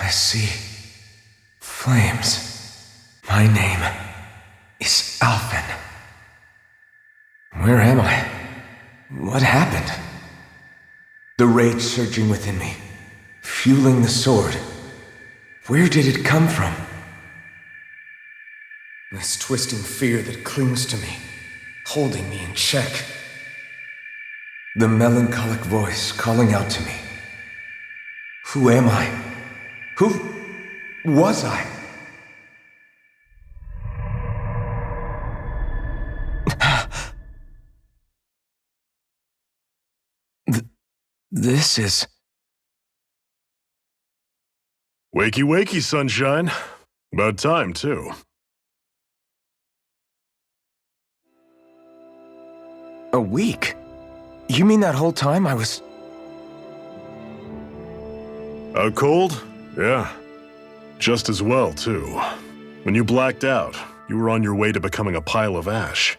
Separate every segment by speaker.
Speaker 1: I see flames. My name is Alphen. Where am I? What happened? The rage surging within me, fueling the sword. Where did it come from? This twisting fear that clings to me, holding me in check. The melancholic voice calling out to me. Who am I? Who was I? This is...
Speaker 2: Wakey, wakey, sunshine. About time, too.
Speaker 1: A week? You mean that whole time I was...
Speaker 2: Out cold? Yeah. Just as well, too. When you blacked out, you were on your way to becoming a pile of ash.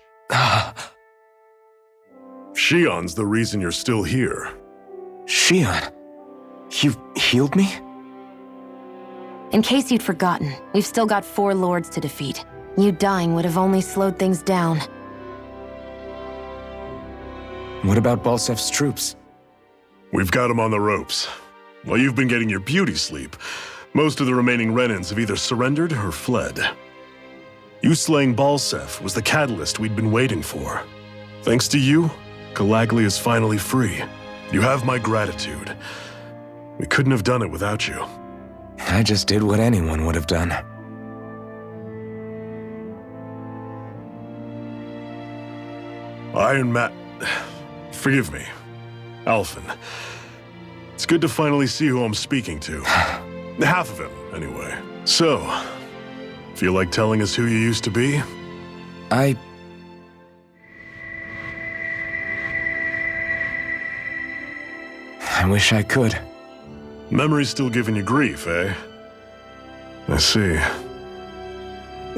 Speaker 2: Shionne's the reason you're still here.
Speaker 1: Shionne? You healed me?
Speaker 3: In case you'd forgotten, we've still got 4 lords to defeat. You dying would have only slowed things down.
Speaker 1: What about Balseph's troops?
Speaker 2: We've got them on the ropes. While you've been getting your beauty sleep, most of the remaining Renans have either surrendered or fled. You slaying Balseph was the catalyst we'd been waiting for. Thanks to you, Calagli is finally free. You have my gratitude. We couldn't have done it without you.
Speaker 1: I just did what anyone would have done.
Speaker 2: Forgive me. Alphen. It's good to finally see who I'm speaking to. Half of him, anyway. So, feel like telling us who you used to be?
Speaker 1: I wish I could.
Speaker 2: Memory's still giving you grief, eh? I see.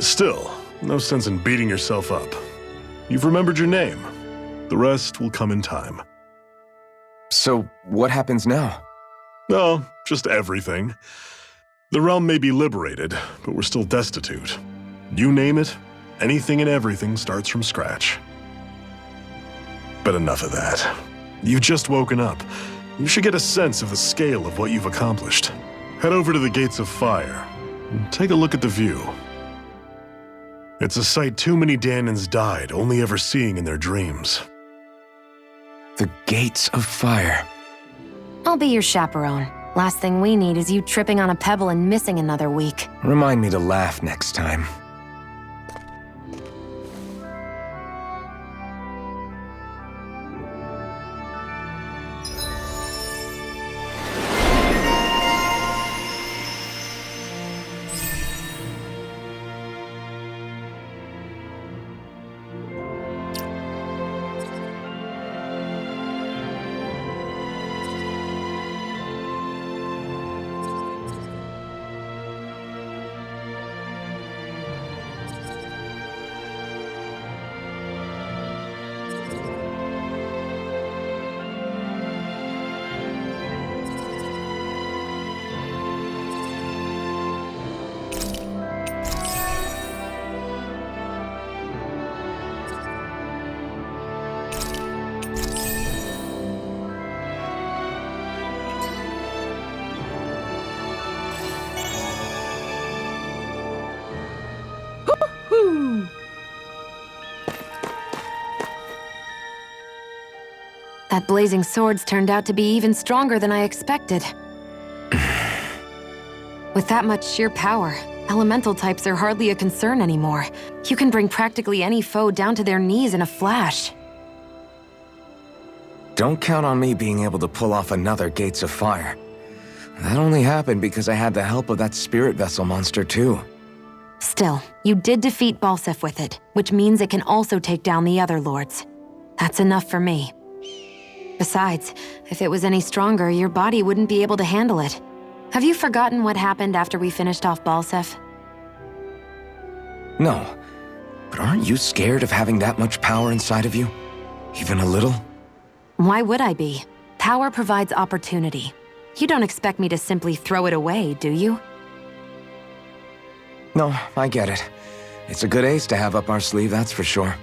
Speaker 2: Still, no sense in beating yourself up. You've remembered your name. The rest will come in time.
Speaker 1: So, what happens now?
Speaker 2: Oh, just everything. The realm may be liberated, but we're still destitute. You name it, anything and everything starts from scratch. But enough of that. You've just woken up. You should get a sense of the scale of what you've accomplished. Head over to the Gates of Fire and take a look at the view. It's a sight too many Dahnans died only ever seeing in their dreams.
Speaker 1: The Gates of Fire.
Speaker 3: I'll be your chaperone. Last thing we need is you tripping on a pebble and missing another week.
Speaker 1: Remind me to laugh next time.
Speaker 3: That blazing sword's turned out to be even stronger than I expected. With that much sheer power, elemental types are hardly a concern anymore. You can bring practically any foe down to their knees in a flash.
Speaker 1: Don't count on me being able to pull off another Gates of Fire. That only happened because I had the help of that spirit vessel monster too.
Speaker 3: Still, you did defeat Balseph with it, which means it can also take down the other lords. That's enough for me. Besides, if it was any stronger, your body wouldn't be able to handle it. Have you forgotten what happened after we finished off Balseph?
Speaker 1: No, but aren't you scared of having that much power inside of you? Even a little?
Speaker 3: Why would I be? Power provides opportunity. You don't expect me to simply throw it away, do you?
Speaker 1: No, I get it. It's a good ace to have up our sleeve, that's for sure.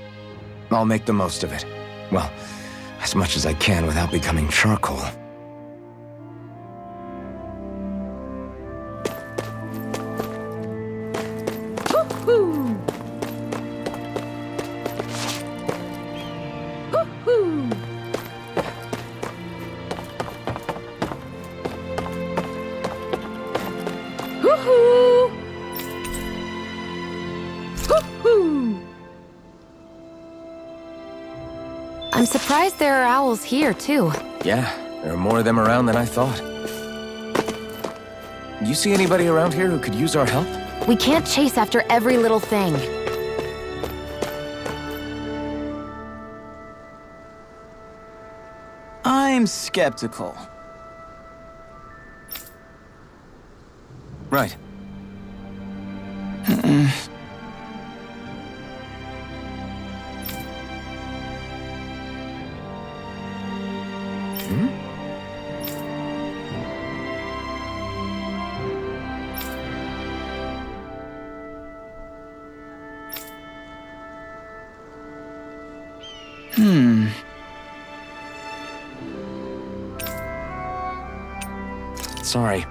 Speaker 1: I'll make the most of it. Well, as much as I can without becoming charcoal.
Speaker 3: Woohoo! Woohoo! Woohoo! Woohoo! I'm surprised there are owls here, too.
Speaker 1: Yeah, there are more of them around than I thought. You see anybody around here who could use our help?
Speaker 3: We can't chase after every little thing.
Speaker 4: I'm skeptical.
Speaker 1: Right. Sorry.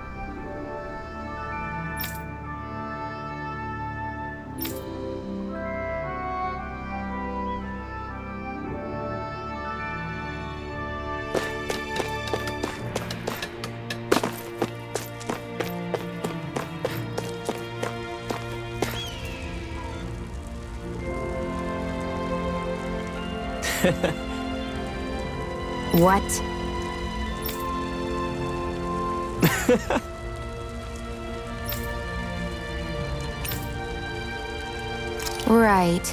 Speaker 3: What? Right.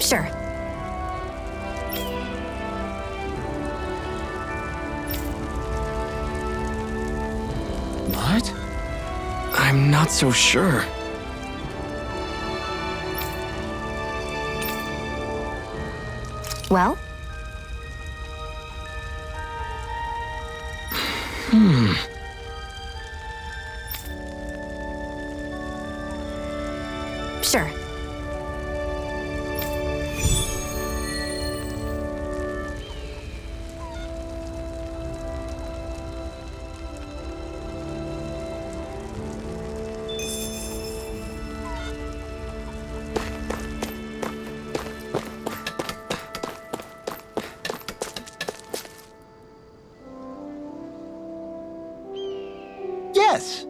Speaker 3: Sure.
Speaker 1: What? I'm not so sure.
Speaker 3: Well? Sure.
Speaker 4: Yes!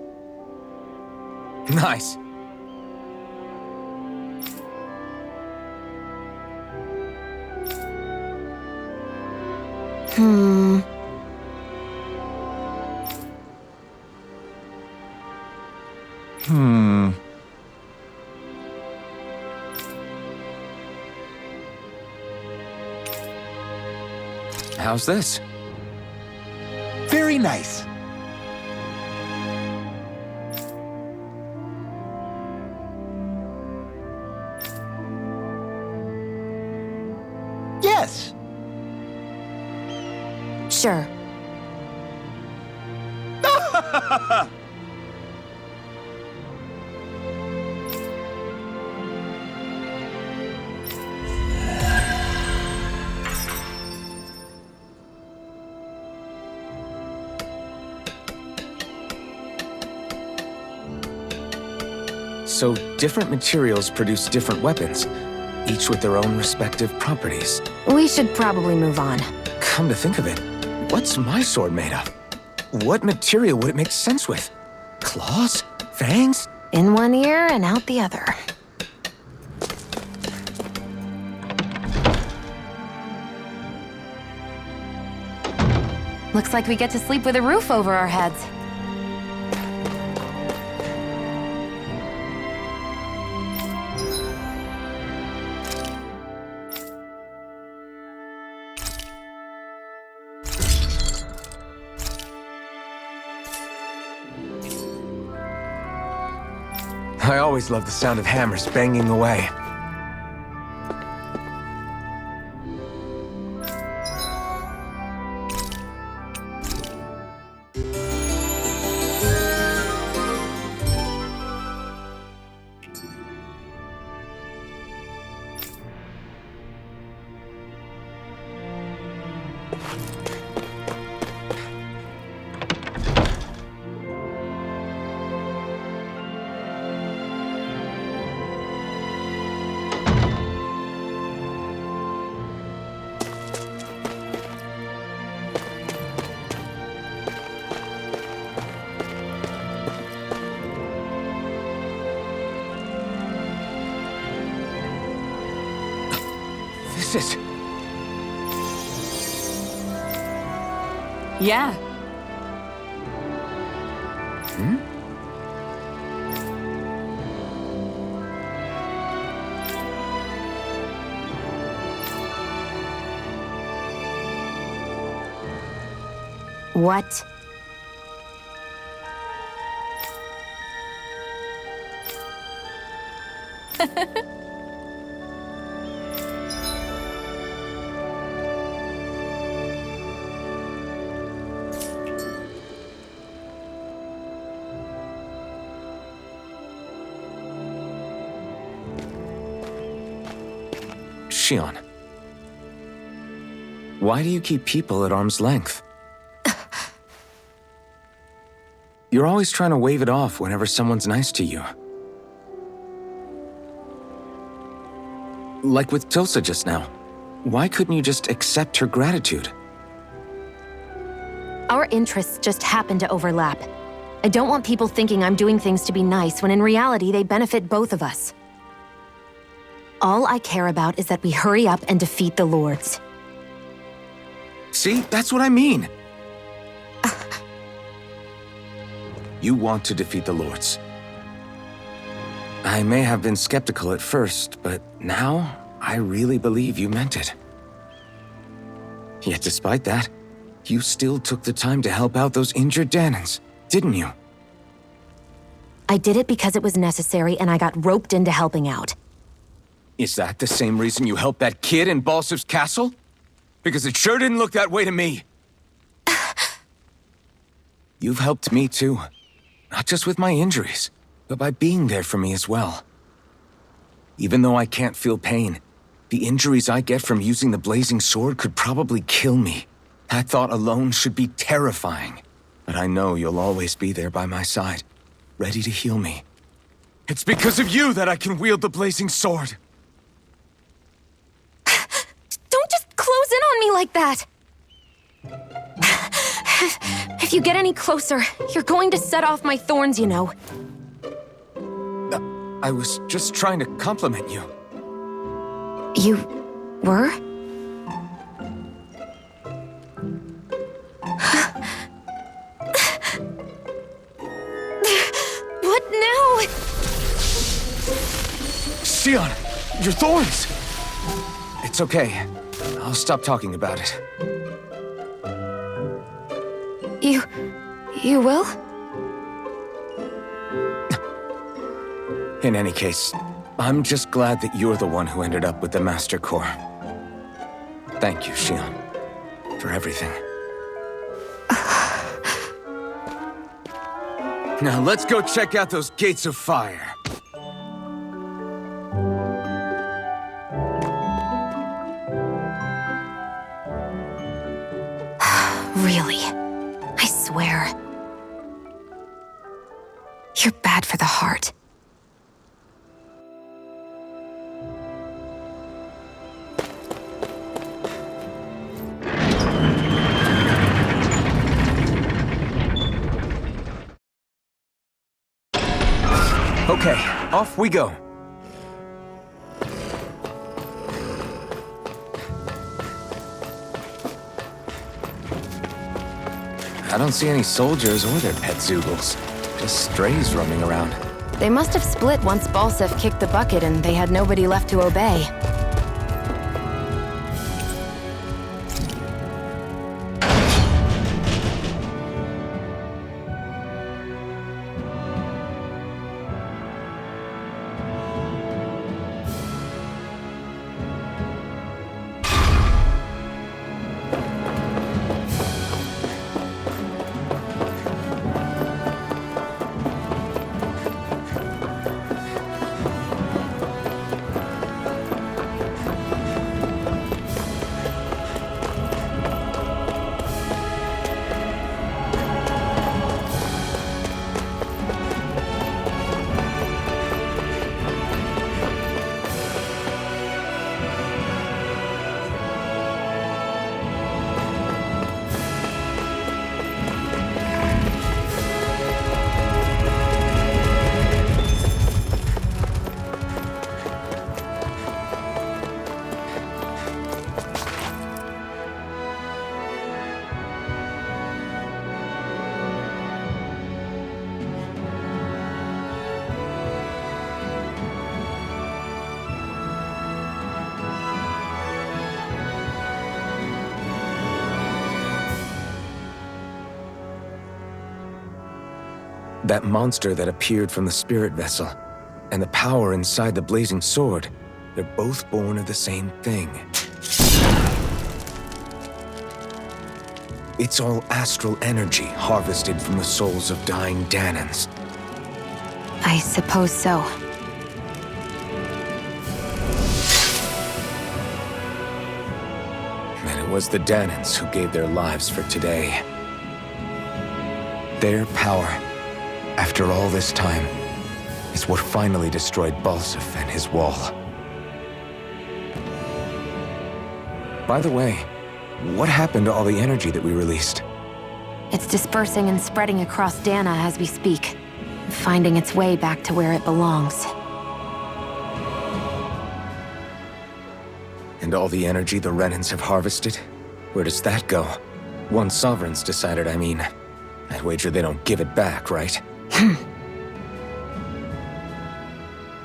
Speaker 1: Nice. How's this?
Speaker 4: Very nice. Yes!
Speaker 3: Sure.
Speaker 1: So different materials produce different weapons, each with their own respective properties.
Speaker 3: We should probably move on.
Speaker 1: Come to think of it, what's my sword made of? What material would it make sense with? Claws? Fangs?
Speaker 3: In one ear and out the other. Looks like we get to sleep with a roof over our heads.
Speaker 1: I always love the sound of hammers banging away. This is...
Speaker 5: Yeah.
Speaker 1: Hmm?
Speaker 3: What?
Speaker 1: Shionne. Why do you keep people at arm's length? You're always trying to wave it off whenever someone's nice to you. Like with Tilsa just now. Why couldn't you just accept her gratitude?
Speaker 3: Our interests just happen to overlap. I don't want people thinking I'm doing things to be nice when in reality they benefit both of us. All I care about is that we hurry up and defeat the Lords.
Speaker 1: See, that's what I mean. You want to defeat the Lords. I may have been skeptical at first, but now I really believe you meant it. Yet despite that, you still took the time to help out those injured Dahnans, didn't you?
Speaker 3: I did it because it was necessary and I got roped into helping out.
Speaker 1: Is that the same reason you helped that kid in Balseph's castle? Because it sure didn't look that way to me. You've helped me too. Not just with my injuries, but by being there for me as well. Even though I can't feel pain, the injuries I get from using the blazing sword could probably kill me. That thought alone should be terrifying. But I know you'll always be there by my side, ready to heal me. It's because of you that I can wield the blazing sword.
Speaker 3: Don't just close in on me like that! If you get any closer, you're going to set off my thorns, you know.
Speaker 1: I was just trying to compliment you.
Speaker 3: You were? What now?
Speaker 1: Shionne, your thorns! It's okay. I'll stop talking about it.
Speaker 3: You will?
Speaker 1: In any case, I'm just glad that you're the one who ended up with the Master Core. Thank you, Shionne, for everything. Now let's go check out those gates of fire.
Speaker 3: Really? I swear. You're bad for the heart.
Speaker 1: Okay, off we go. I don't see any soldiers or their pet Zoogles. Just strays roaming around.
Speaker 3: They must have split once Balseph kicked the bucket and they had nobody left to obey.
Speaker 1: That monster that appeared from the spirit vessel, and the power inside the blazing sword, they're both born of the same thing. It's all astral energy harvested from the souls of dying Dahnans.
Speaker 3: I suppose so.
Speaker 1: And it was the Dahnans who gave their lives for today. Their power, after all this time, is what finally destroyed Balseph and his wall. By the way, what happened to all the energy that we released?
Speaker 3: It's dispersing and spreading across Dahna as we speak, finding its way back to where it belongs.
Speaker 1: And all the energy the Renans have harvested? Where does that go? Once Sovereign's decided, I mean. I'd wager they don't give it back, right?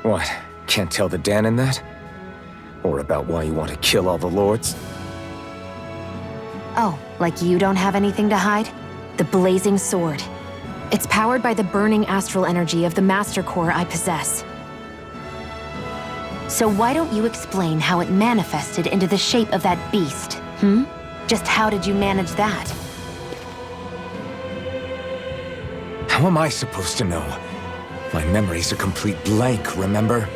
Speaker 1: What? Can't tell the Dahnan that? Or about why you want to kill all the lords?
Speaker 3: Oh, like you don't have anything to hide? The blazing sword. It's powered by the burning astral energy of the Master Core I possess. So why don't you explain how it manifested into the shape of that beast, hmm? Just how did you manage that?
Speaker 1: How am I supposed to know? My memory's a complete blank, remember?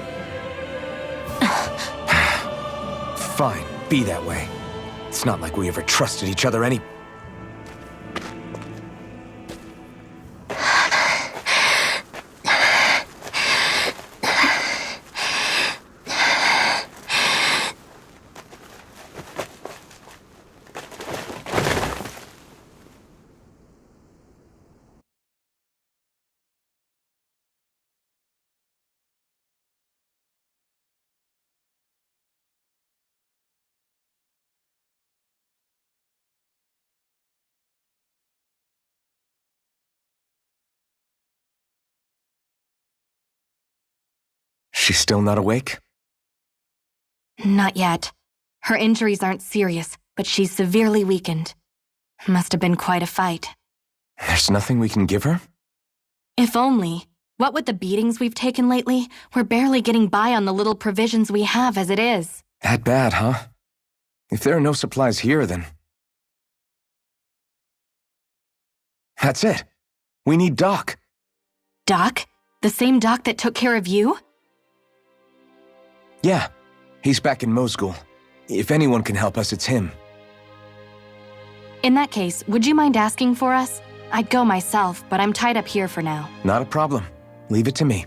Speaker 1: Fine, be that way. It's not like we ever trusted each other any... She's still not awake?
Speaker 3: Not yet. Her injuries aren't serious, but she's severely weakened. Must have been quite a fight.
Speaker 1: There's nothing we can give her?
Speaker 3: If only. What with the beatings we've taken lately, we're barely getting by on the little provisions we have as it is.
Speaker 1: That bad, huh? If there are no supplies here, then... That's it. We need Doc.
Speaker 3: Doc? The same Doc that took care of you?
Speaker 1: Yeah, he's back in Mosgul. If anyone can help us, it's him.
Speaker 3: In that case, would you mind asking for us? I'd go myself, but I'm tied up here for now.
Speaker 1: Not a problem. Leave it to me.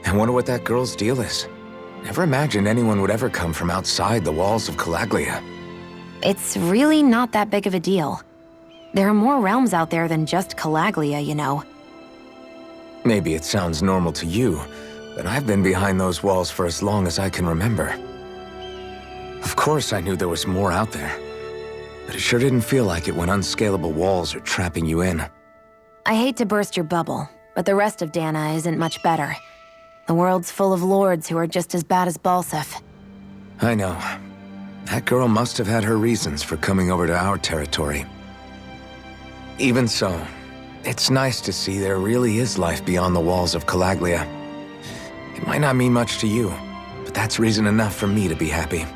Speaker 1: I wonder what that girl's deal is. Never imagined anyone would ever come from outside the walls of Cyslodia.
Speaker 3: It's really not that big of a deal. There are more realms out there than just Cyslodia, you know.
Speaker 1: Maybe it sounds normal to you, but I've been behind those walls for as long as I can remember. Of course I knew there was more out there, but it sure didn't feel like it when unscalable walls are trapping you in.
Speaker 3: I hate to burst your bubble, but the rest of Dahna isn't much better. The world's full of lords who are just as bad as Balseph.
Speaker 1: I know. That girl must have had her reasons for coming over to our territory. Even so, it's nice to see there really is life beyond the walls of Cyslodia. It might not mean much to you, but that's reason enough for me to be happy.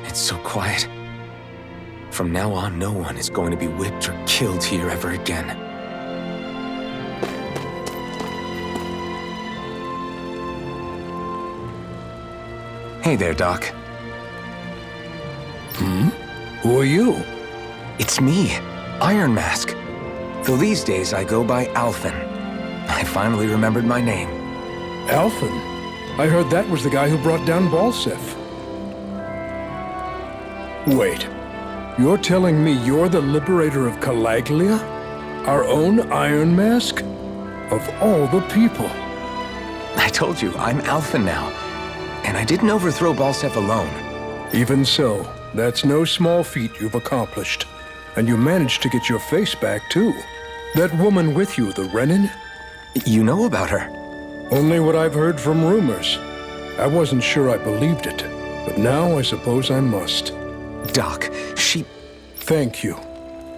Speaker 1: It's so quiet. From now on, no one is going to be whipped or killed here ever again. Hey there, Doc.
Speaker 5: Who are you?
Speaker 1: It's me, Iron Mask. Though these days I go by Alphen. I finally remembered my name.
Speaker 5: Alphen? I heard that was the guy who brought down Balseph. Wait. You're telling me you're the liberator of Calaglia? Our own Iron Mask? Of all the people.
Speaker 1: I told you, I'm Alphen now. And I didn't overthrow Balseph alone.
Speaker 5: Even so, that's no small feat you've accomplished. And you managed to get your face back, too. That woman with you, the Renin?
Speaker 1: You know about her?
Speaker 5: Only what I've heard from rumors. I wasn't sure I believed it, but now I suppose I must.
Speaker 1: Doc, she...
Speaker 5: Thank you.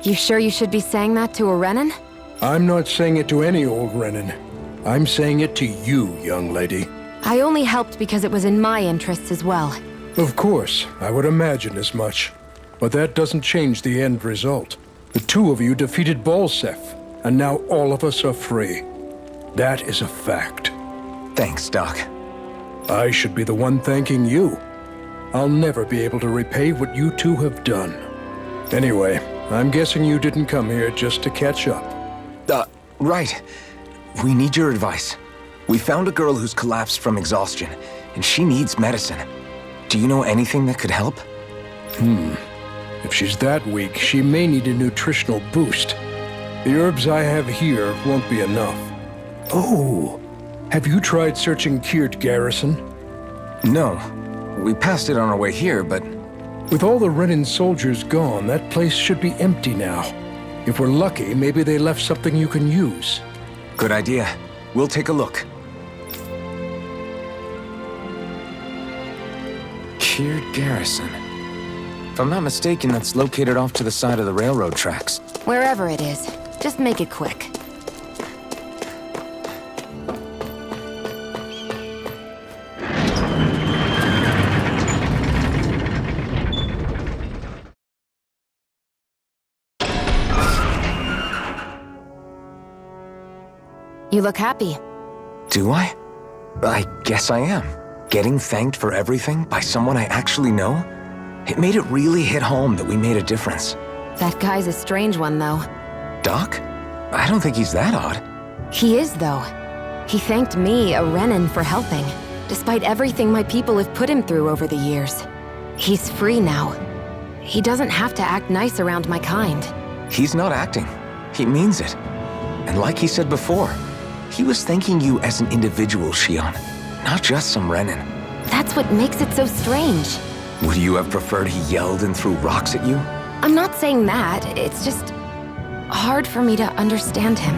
Speaker 3: You sure you should be saying that to a Renin?
Speaker 5: I'm not saying it to any old Renin. I'm saying it to you, young lady.
Speaker 3: I only helped because it was in my interests as well.
Speaker 5: Of course, I would imagine as much. But that doesn't change the end result. The two of you defeated Balseph, and now all of us are free. That is a fact.
Speaker 1: Thanks, Doc.
Speaker 5: I should be the one thanking you. I'll never be able to repay what you two have done. Anyway, I'm guessing you didn't come here just to catch up.
Speaker 1: Right. We need your advice. We found a girl who's collapsed from exhaustion, and she needs medicine. Do you know anything that could help?
Speaker 5: If she's that weak, she may need a nutritional boost. The herbs I have here won't be enough. Oh, have you tried searching Kirt Garrison?
Speaker 1: No. We passed it on our way here, but...
Speaker 5: With all the Renin soldiers gone, that place should be empty now. If we're lucky, maybe they left something you can use.
Speaker 1: Good idea. We'll take a look. Kirt Garrison. If I'm not mistaken, that's located off to the side of the railroad tracks.
Speaker 3: Wherever it is, just make it quick. You look happy.
Speaker 1: Do I? I guess I am. Getting thanked for everything by someone I actually know? It made it really hit home that we made a difference.
Speaker 3: That guy's a strange one, though.
Speaker 1: Doc? I don't think he's that odd.
Speaker 3: He is, though. He thanked me, a Renin, for helping, despite everything my people have put him through over the years. He's free now. He doesn't have to act nice around my kind.
Speaker 1: He's not acting. He means it. And like he said before, he was thanking you as an individual, Shionne, not just some Renin.
Speaker 3: That's what makes it so strange.
Speaker 1: Would you have preferred he yelled and threw rocks at you?
Speaker 3: I'm not saying that. It's just hard for me to understand him.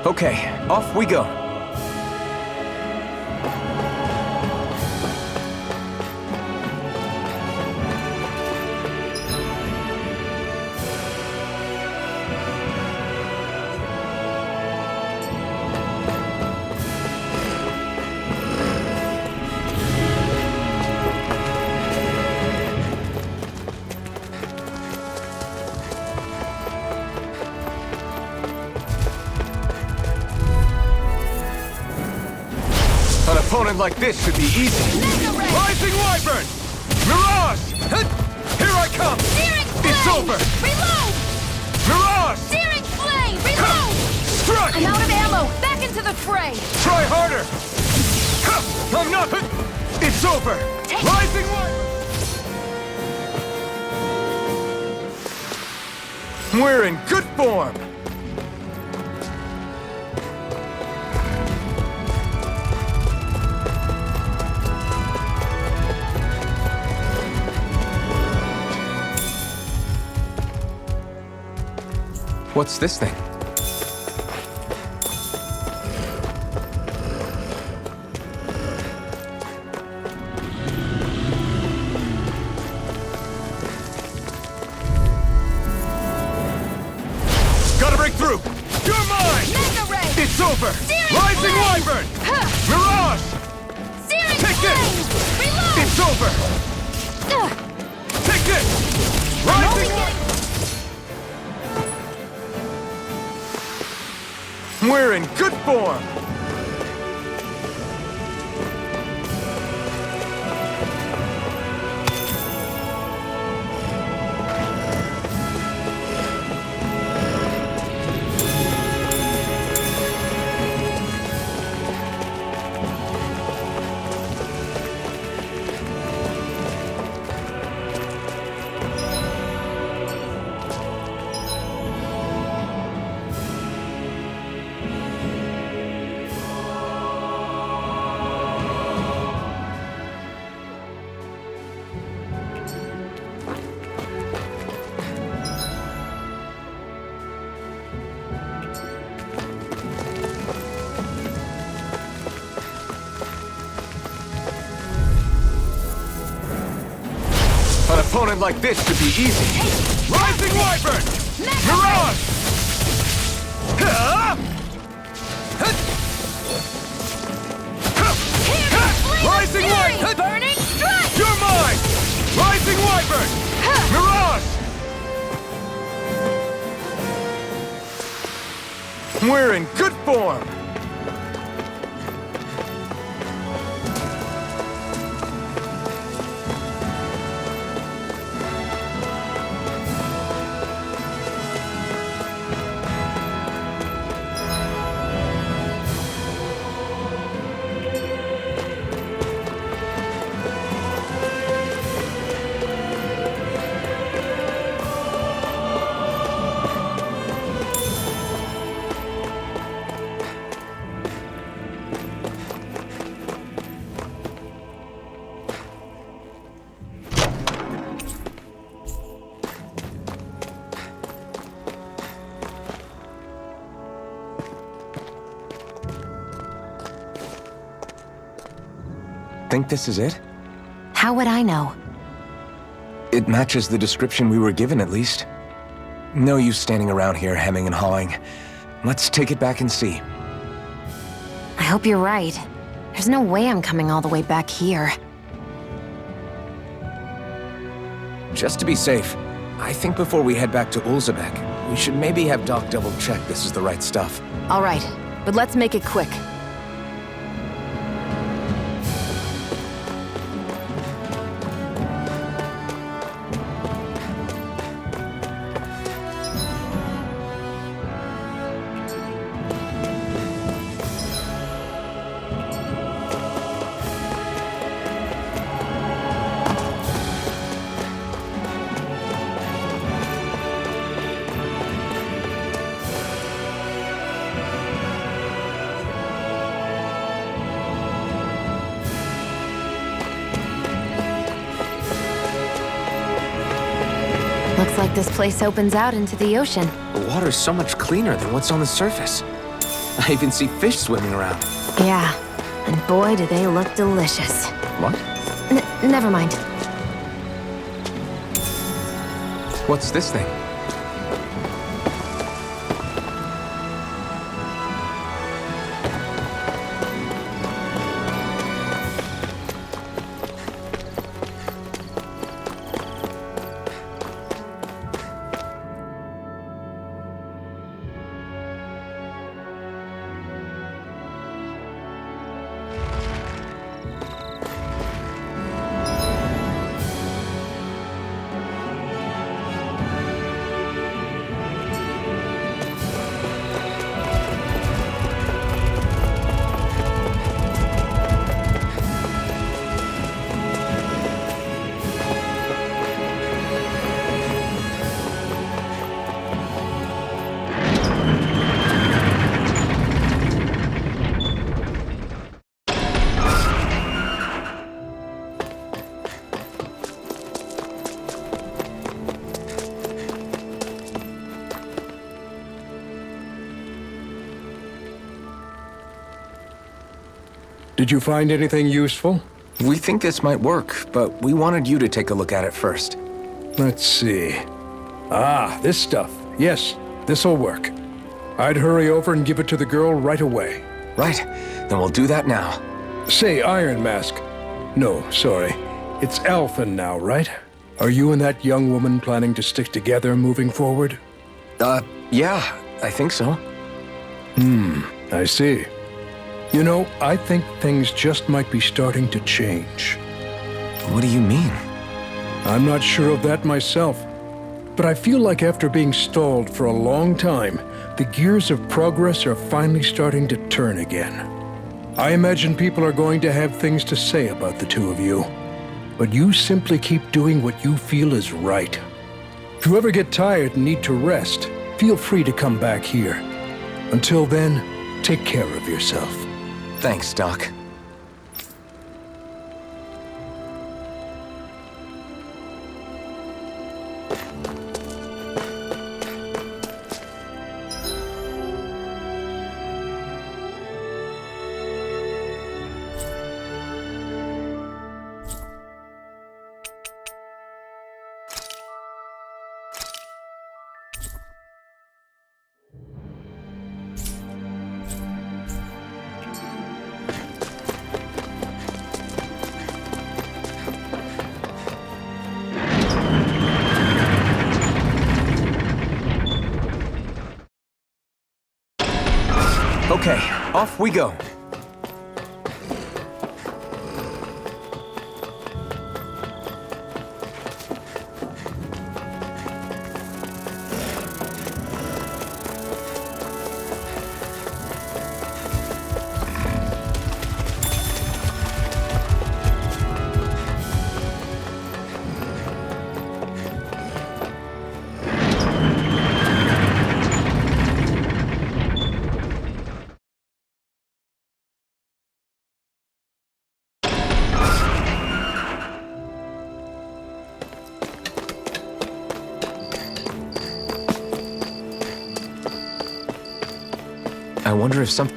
Speaker 1: Okay, off we go. An opponent like this should be easy.
Speaker 6: Rising Wyvern! Mirage! Here I come!
Speaker 7: Searing Flame!
Speaker 6: It's over!
Speaker 7: Reload!
Speaker 6: Mirage!
Speaker 7: Searing Flame! Reload!
Speaker 6: Strike!
Speaker 7: I'm out of ammo! Back into the fray!
Speaker 6: Try harder! I'm not... It's over! Rising Wyvern!
Speaker 1: We're in good form! What's this thing?
Speaker 6: Gotta break through! You're mine!
Speaker 7: Mega Ray!
Speaker 6: It's over!
Speaker 7: Searing
Speaker 6: Rising
Speaker 7: Flame!
Speaker 6: Wyvern! Mirage!
Speaker 7: Searing
Speaker 6: Take
Speaker 7: Flame!
Speaker 6: this!
Speaker 7: Reload!
Speaker 6: It's over! Take this! Rising Wyvern!
Speaker 1: We're in good form! An opponent like this should be easy.
Speaker 6: Rising Wyvern! Mirage! Rising Wyvern!
Speaker 7: Burning strike!
Speaker 6: You're mine! Rising Wyvern! Mirage!
Speaker 1: We're in good form. Think this is it?
Speaker 3: How would I know?
Speaker 1: It matches the description we were given, at least. No use standing around here hemming and hawing. Let's take it back and see.
Speaker 3: I hope you're right. There's no way I'm coming all the way back here.
Speaker 1: Just to be safe, I think before we head back to Ulzebek, we should maybe have Doc double-check this is the right stuff.
Speaker 3: All right, but let's make it quick. Looks like this place opens out into the ocean.
Speaker 1: The water's so much cleaner than what's on the surface. I even see fish swimming around.
Speaker 3: Yeah, and boy do they look delicious.
Speaker 1: What?
Speaker 3: Never mind.
Speaker 1: What's this thing?
Speaker 5: Did you find anything useful?
Speaker 1: We think this might work, but we wanted you to take a look at it first.
Speaker 5: Let's see. Ah, this stuff. Yes, this'll work. I'd hurry over and give it to the girl right away.
Speaker 1: Right, then we'll do that now.
Speaker 5: Say, Iron Mask. No, sorry. It's Alphen now, right? Are you and that young woman planning to stick together moving forward?
Speaker 1: Yeah, I think so.
Speaker 5: I see. You know, I think things just might be starting to change.
Speaker 1: What do you mean?
Speaker 5: I'm not sure of that myself, but I feel like after being stalled for a long time, the gears of progress are finally starting to turn again. I imagine people are going to have things to say about the two of you, but you simply keep doing what you feel is right. If you ever get tired and need to rest, feel free to come back here. Until then, take care of yourself.
Speaker 1: Thanks, Doc. Okay, off we go. I wonder if some...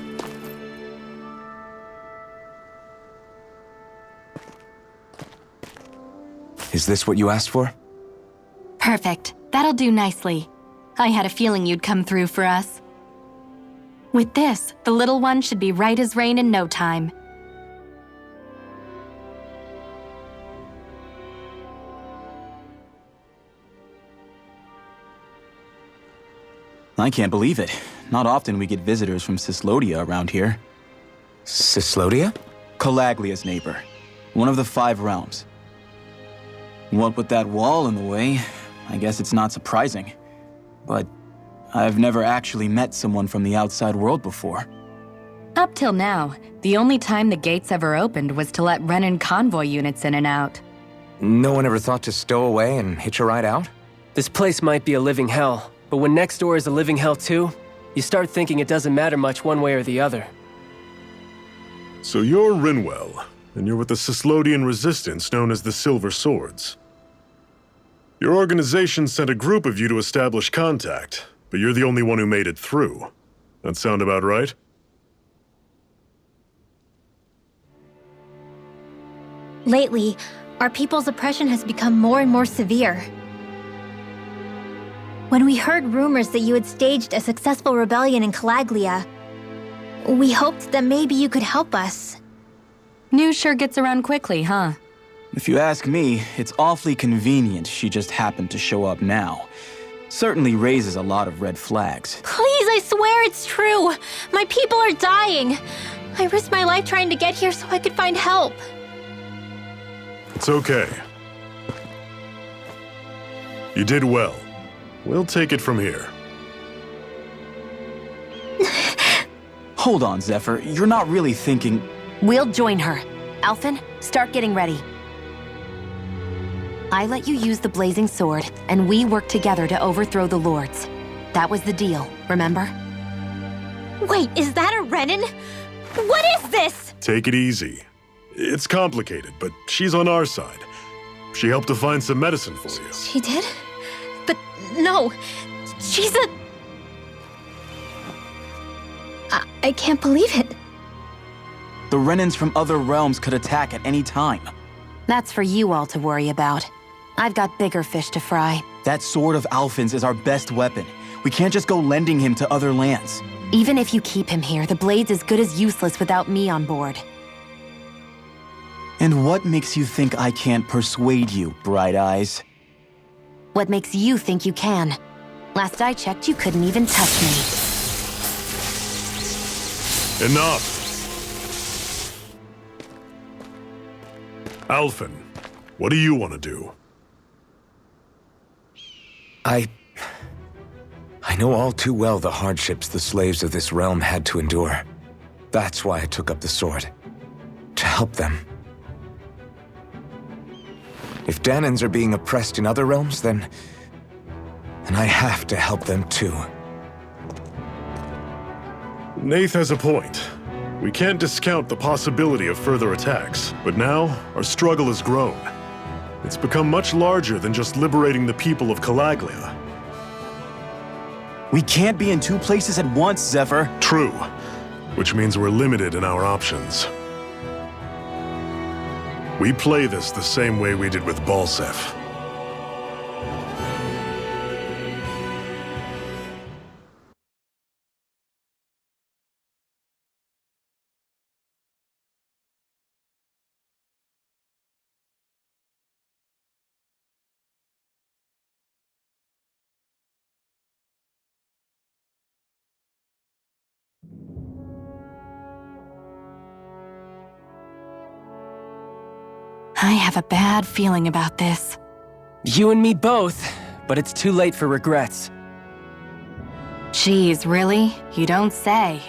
Speaker 1: Is this what you asked for?
Speaker 7: Perfect. That'll do nicely. I had a feeling you'd come through for us. With this, the little one should be right as rain in no time.
Speaker 4: I can't believe it. Not often we get visitors from Cyslodia around here.
Speaker 1: Cyslodia?
Speaker 4: Calaglia's neighbor. One of the 5 realms. What with that wall in the way, I guess it's not surprising. But I've never actually met someone from the outside world before.
Speaker 7: Up till now, the only time the gates ever opened was to let Renan convoy units in and out.
Speaker 1: No one ever thought to stow away and hitch a ride out?
Speaker 8: This place might be a living hell, but when next door is a living hell too, you start thinking it doesn't matter much one way or the other.
Speaker 2: So you're Rinwell, and you're with the Cyslodian resistance known as the Silver Swords. Your organization sent a group of you to establish contact, but you're the only one who made it through. That sound about right?
Speaker 9: Lately, our people's oppression has become more and more severe. When we heard rumors that you had staged a successful rebellion in Calaglia, we hoped that maybe you could help us.
Speaker 7: News sure gets around quickly, huh?
Speaker 4: If you ask me, it's awfully convenient she just happened to show up now. Certainly raises a lot of red flags.
Speaker 9: Please, I swear it's true! My people are dying! I risked my life trying to get here so I could find help.
Speaker 2: It's okay. You did well. We'll take it from here.
Speaker 4: Hold on, Zephyr. You're not really thinking...
Speaker 3: We'll join her. Alphen, start getting ready. I let you use the blazing sword, and we worked together to overthrow the lords. That was the deal, remember?
Speaker 9: Wait, is that a Renan? What is this?
Speaker 2: Take it easy. It's complicated, but she's on our side. She helped to find some medicine for you.
Speaker 9: She did? But no, she's a... I can't believe it.
Speaker 4: The Renans from other realms could attack at any time.
Speaker 3: That's for you all to worry about. I've got bigger fish to fry.
Speaker 4: That sword of Alphen's is our best weapon. We can't just go lending him to other lands.
Speaker 3: Even if you keep him here, the blade's as good as useless without me on board.
Speaker 4: And what makes you think I can't persuade you, Bright Eyes?
Speaker 3: What makes you think you can? Last I checked, you couldn't even touch me.
Speaker 2: Enough! Alphen, what do you want to do?
Speaker 1: I know all too well the hardships the slaves of this realm had to endure. That's why I took up the sword. To help them. If Dahnans are being oppressed in other realms, then I have to help them too.
Speaker 2: Nath has a point. We can't discount the possibility of further attacks, but now our struggle has grown. It's become much larger than just liberating the people of Calaglia.
Speaker 4: We can't be in 2 places at once, Zephyr.
Speaker 2: True, which means we're limited in our options. We play this the same way we did with Balseph.
Speaker 7: I have a bad feeling about this.
Speaker 8: You and me both, but it's too late for regrets.
Speaker 7: Geez, really? You don't say.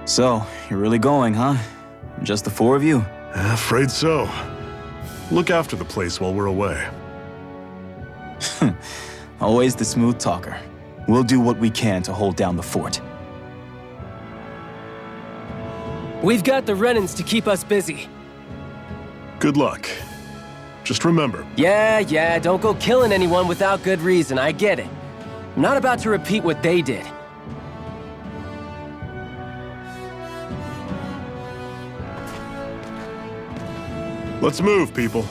Speaker 4: So, you're really going, huh? Just the four of you?
Speaker 2: Afraid so. Look after the place while we're away.
Speaker 4: Always the smooth talker. We'll do what we can to hold down the fort.
Speaker 8: We've got the Renans to keep us busy.
Speaker 2: Good luck. Just remember,
Speaker 8: Yeah, don't go killing anyone without good reason, I get it. I'm not about to repeat what they did.
Speaker 2: let's move, people.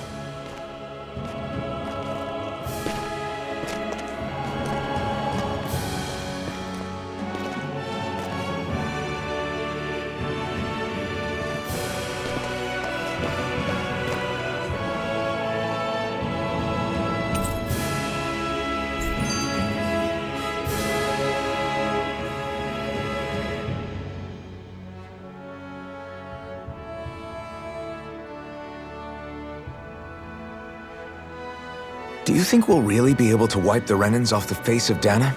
Speaker 1: Do you think we'll really be able to wipe the Renans off the face of Dahna?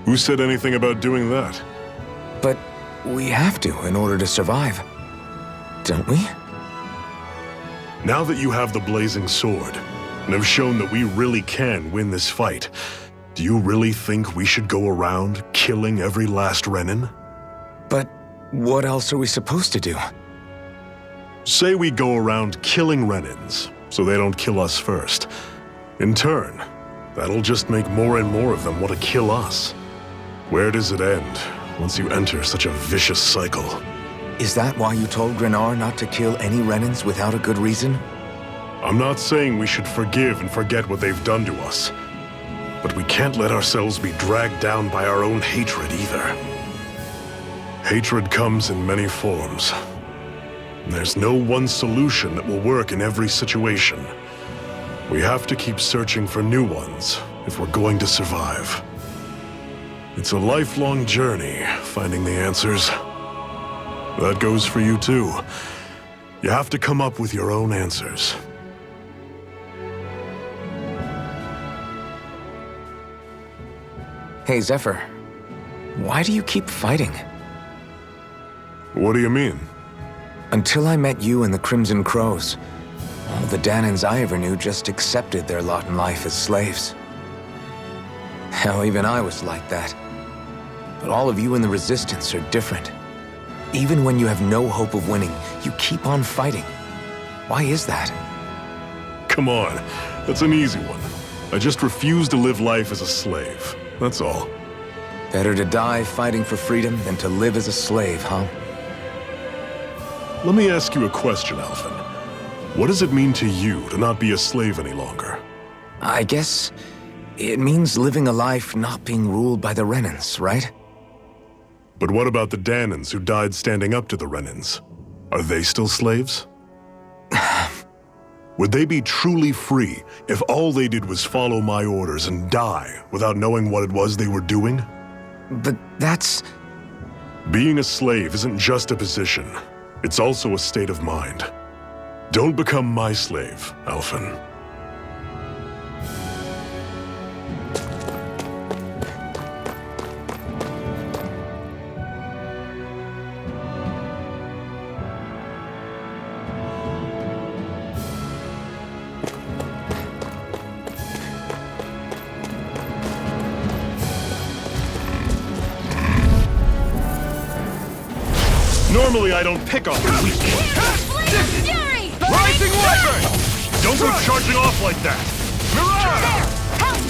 Speaker 2: Who said anything about doing that?
Speaker 1: But we have to in order to survive. Don't we?
Speaker 2: Now that you have the blazing sword, and have shown that we really can win this fight, do you really think we should go around killing every last Renan?
Speaker 1: But what else are we supposed to do?
Speaker 2: Say we go around killing Renans, so they don't kill us first. In turn, that'll just make more and more of them want to kill us. Where does it end, once you enter such a vicious cycle?
Speaker 1: Is that why you told Grenar not to kill any Renans without a good reason?
Speaker 2: I'm not saying we should forgive and forget what they've done to us, but we can't let ourselves be dragged down by our own hatred either. Hatred comes in many forms. There's no one solution that will work in every situation. We have to keep searching for new ones if we're going to survive. It's a lifelong journey, finding the answers. That goes for you too. You have to come up with your own answers.
Speaker 1: Hey, Zephyr. Why do you keep fighting?
Speaker 2: What do you mean?
Speaker 1: Until I met you and the Crimson Crows, all the Dahnans I ever knew just accepted their lot in life as slaves. Hell, even I was like that. But all of you in the Resistance are different. Even when you have no hope of winning, you keep on fighting. Why is that?
Speaker 2: Come on, that's an easy one. I just refuse to live life as a slave, that's all.
Speaker 1: Better to die fighting for freedom than to live as a slave, huh?
Speaker 2: Let me ask you a question, Alphen. What does it mean to you to not be a slave any longer?
Speaker 1: I guess it means living a life not being ruled by the Renans, right?
Speaker 2: But what about the Dahnans who died standing up to the Renans? Are they still slaves? Would they be truly free if all they did was follow my orders and die without knowing what it was they were doing?
Speaker 1: But that's...
Speaker 2: Being a slave isn't just a position. It's also a state of mind. Don't become my slave, Alphen. Normally I don't pick on the weak.
Speaker 6: Rising Wyvern!
Speaker 2: Don't go charging off like that!
Speaker 6: Mirage!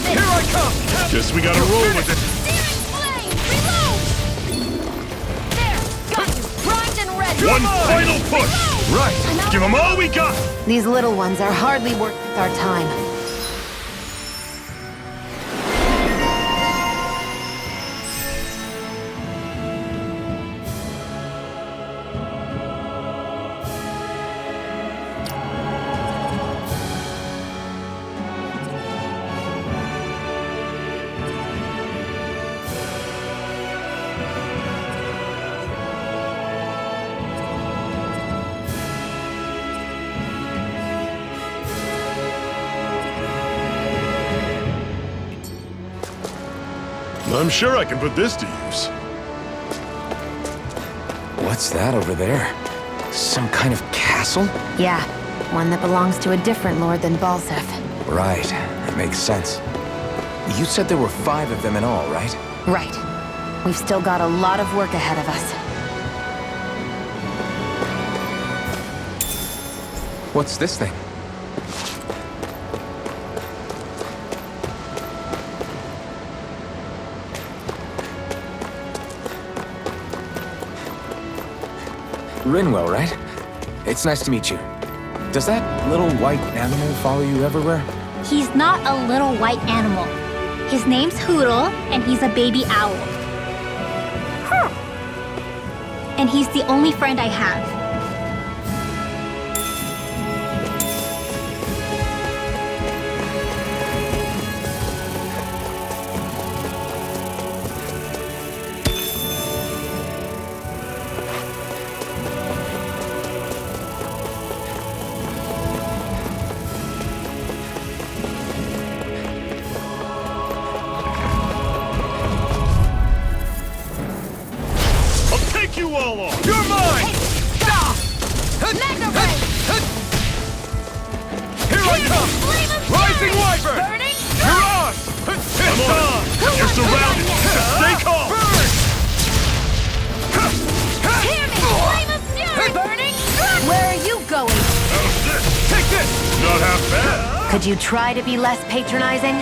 Speaker 6: Here I come!
Speaker 2: Guess we gotta roll with it. One final push! Right! Give them all we got!
Speaker 3: These little ones are hardly worth our time.
Speaker 2: I'm sure I can put this to use.
Speaker 1: What's that over there? Some kind of castle?
Speaker 3: Yeah, one that belongs to a different lord than Balseph.
Speaker 1: Right, that makes sense. You said there were 5 of them in all, right?
Speaker 3: Right. We've still got a lot of work ahead of us.
Speaker 1: What's this thing? Rinwell, right? It's nice to meet you. Does that little white animal follow you everywhere?
Speaker 9: He's not a little white animal. His name's Hootle, and he's a baby owl. And he's the only friend I have.
Speaker 2: You all off!
Speaker 6: You're mine! Here I come! Rising Wyvern! You're on!
Speaker 2: Come on! You're surrounded! Just stay calm!
Speaker 3: Where are you going?
Speaker 2: How's this?
Speaker 6: Take this!
Speaker 2: Not half bad.
Speaker 3: Could you try to be less patronizing?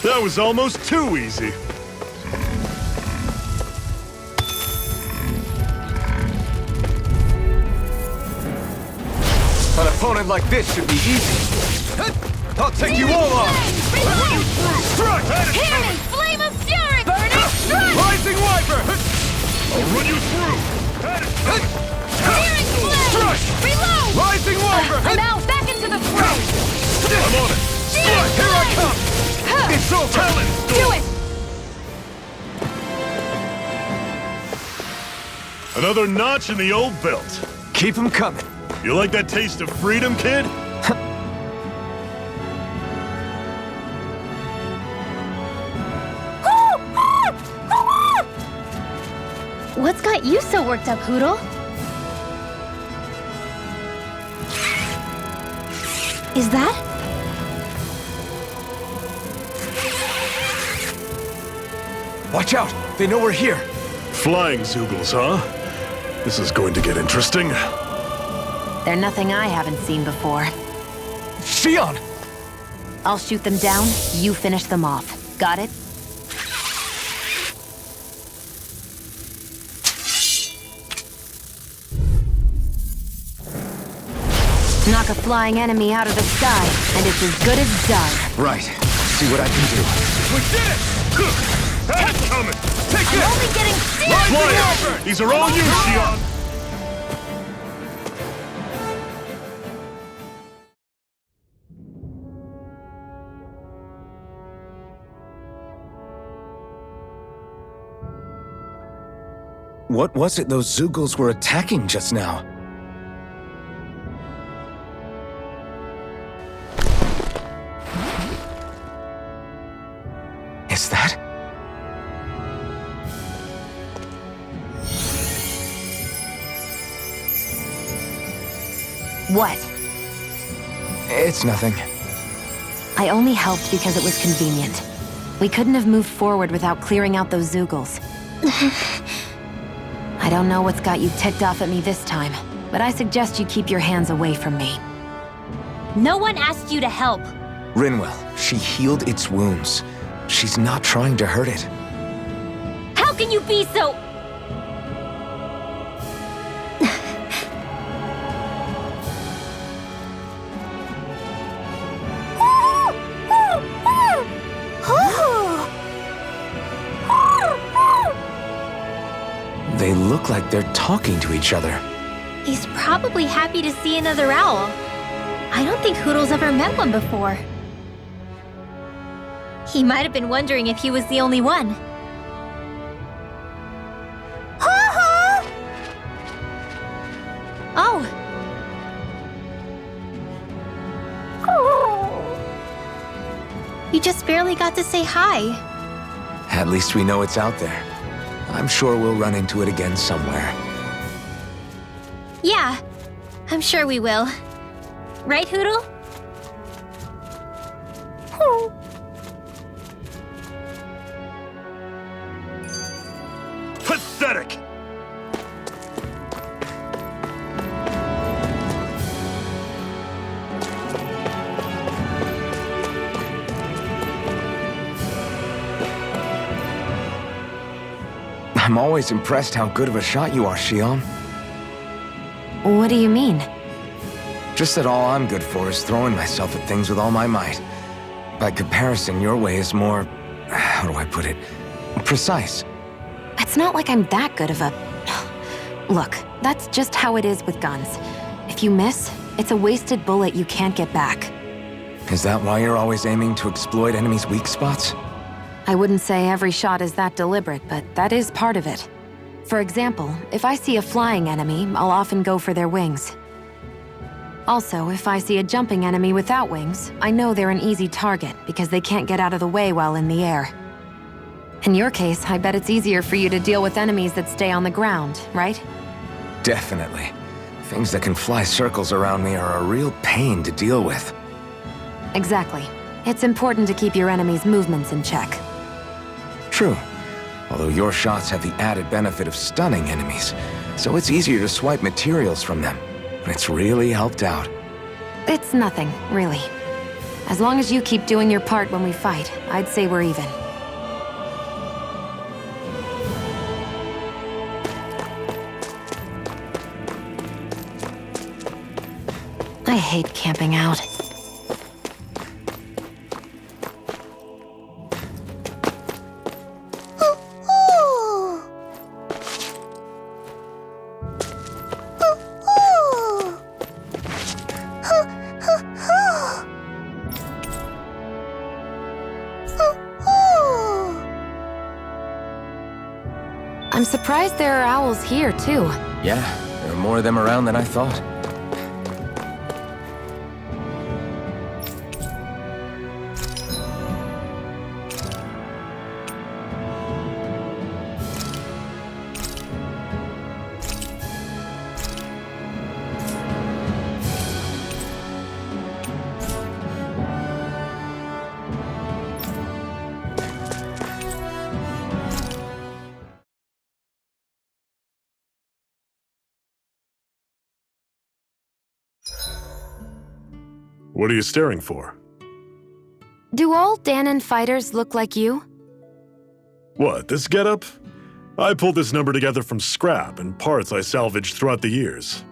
Speaker 2: That was almost too easy.
Speaker 1: An opponent like this should be easy. I'll take you all on!
Speaker 6: Strike!
Speaker 7: Hear me! Flame of fury! Burning strike!
Speaker 6: Rising Wyvern!
Speaker 2: I'll run you through!
Speaker 7: Searing flame!
Speaker 6: Strike!
Speaker 7: Reload!
Speaker 6: Rising Wyvern!
Speaker 7: I'm out! Back into the fray!
Speaker 2: I'm on it!
Speaker 7: Searing
Speaker 6: Here I
Speaker 7: flame!
Speaker 6: come! It's over!
Speaker 2: Talon
Speaker 7: Do it!
Speaker 2: Another notch in the old belt.
Speaker 1: Keep them coming.
Speaker 2: You like that taste of freedom, kid?
Speaker 9: What's got you so worked up, Hootle? Is that?
Speaker 1: Watch out! They know we're here.
Speaker 2: Flying Zoogles, huh? This is going to get interesting.
Speaker 3: They're nothing I haven't seen before.
Speaker 1: Shionne!
Speaker 3: I'll shoot them down, you finish them off. Got it? Knock a flying enemy out of the sky, and it's as good as done.
Speaker 1: Right. See what I can do.
Speaker 6: We did it!
Speaker 2: Had it coming!
Speaker 6: Take
Speaker 7: I'm
Speaker 6: this!
Speaker 7: only getting
Speaker 2: Fly! These are all you, Shionne!
Speaker 1: What was it those Zoogles were attacking just now? Is that?
Speaker 3: What?
Speaker 1: It's nothing.
Speaker 3: I only helped because it was convenient. We couldn't have moved forward without clearing out those Zoogles. I don't know what's got you ticked off at me this time, but I suggest you keep your hands away from me.
Speaker 9: No one asked you to help.
Speaker 1: Rinwell, she healed its wounds. She's not trying to hurt it.
Speaker 9: How can you be so...
Speaker 1: They look like they're talking to each other.
Speaker 9: He's probably happy to see another owl. I don't think Hootle's ever met one before. He might have been wondering if he was the only one. Oh. We just barely got to say hi.
Speaker 1: At least we know it's out there. I'm sure we'll run into it again somewhere.
Speaker 9: Yeah, I'm sure we will. Right, Hootle?
Speaker 2: Pathetic!
Speaker 1: I'm always impressed how good of a shot you are, Shionne.
Speaker 3: What do you mean?
Speaker 1: Just that all I'm good for is throwing myself at things with all my might. By comparison, your way is more... how do I put it? Precise.
Speaker 3: It's not like I'm that good of a... Look, that's just how it is with guns. If you miss, it's a wasted bullet you can't get back.
Speaker 1: Is that why you're always aiming to exploit enemies' weak spots?
Speaker 3: I wouldn't say every shot is that deliberate, but that is part of it. For example, if I see a flying enemy, I'll often go for their wings. Also, if I see a jumping enemy without wings, I know they're an easy target because they can't get out of the way while in the air. In your case, I bet it's easier for you to deal with enemies that stay on the ground, right?
Speaker 1: Definitely. Things that can fly circles around me are a real pain to deal with.
Speaker 3: Exactly. It's important to keep your enemy's movements in check.
Speaker 1: True. Although your shots have the added benefit of stunning enemies, so it's easier to swipe materials from them. It's really helped out.
Speaker 3: It's nothing, really. As long as you keep doing your part when we fight, I'd say we're even. I hate camping out. I'm surprised there are owls here, too.
Speaker 1: Yeah, there are more of them around than I thought.
Speaker 2: What are you staring for?
Speaker 3: Do all Dahnan fighters look like you?
Speaker 2: What, this getup? I pulled this number together from scrap and parts I salvaged throughout the years.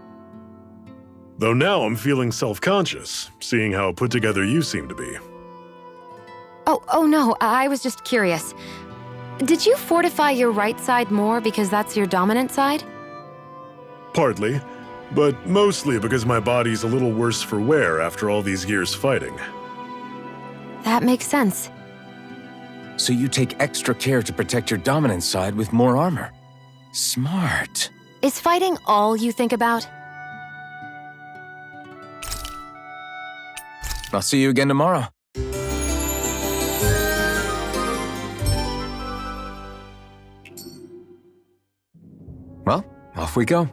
Speaker 2: Though now I'm feeling self-conscious, seeing how put together you seem to be.
Speaker 3: Oh no, I was just curious. Did you fortify your right side more because that's your dominant side?
Speaker 2: Partly, but mostly because my body's a little worse for wear after all these years fighting.
Speaker 3: That makes sense.
Speaker 1: So you take extra care to protect your dominant side with more armor. Smart.
Speaker 3: Is fighting all you think about?
Speaker 1: I'll see you again tomorrow. Well, off we go.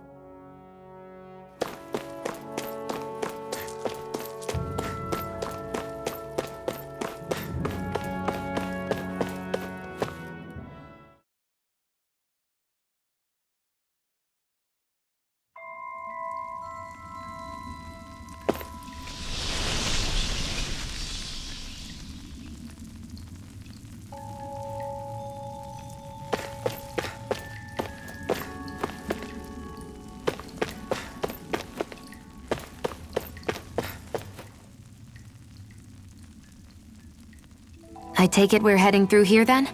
Speaker 3: I take it we're heading through here then?